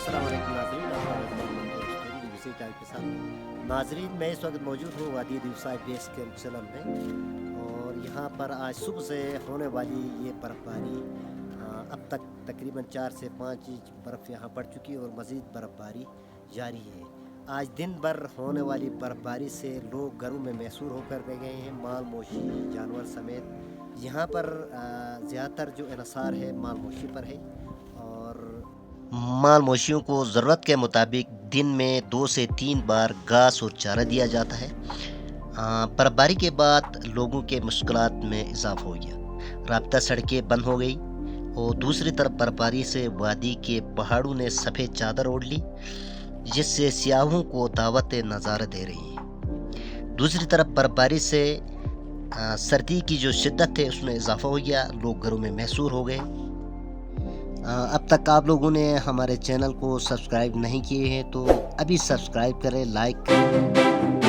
अस्सलाम वालेकुम नाज़रीन, के साथ नाज़रीन मैं इस वक्त मौजूद हूँ वादी दिवसाई बेस कैंप सलम में। और यहाँ पर आज सुबह से होने वाली ये बर्फबारी अब तक तकरीबन 4 से 5 इंच बर्फ़ यहाँ पड़ चुकी है और मज़ीद बर्फबारी जारी है। आज दिन भर होने वाली बर्फबारी से लोग घरों में महसूर होकर रह गए हैं, माल मोशी जानवर समेत। यहाँ पर ज़्यादातर जो इन्हसार है माल मोशी पर है और माल मोशियों को ज़रूरत के मुताबिक दिन में 2 से 3 बार घास और चारा दिया जाता है। बर्फबारी के बाद लोगों के मुश्किलात में इजाफा हो गया, राब्ता सड़कें बंद हो गई और दूसरी तरफ बर्फबारी से वादी के पहाड़ों ने सफ़ेद चादर ओढ़ ली, जिससे सियाहों को दावत नज़ारा दे रही है। दूसरी तरफ बर्फबारी से सर्दी की जो शिद्दत है उसमें इजाफा हो गया, लोग घरों में महसूर हो गए। अब तक आप लोगों ने हमारे चैनल को सब्सक्राइब नहीं किए हैं तो अभी सब्सक्राइब करें, लाइक करें।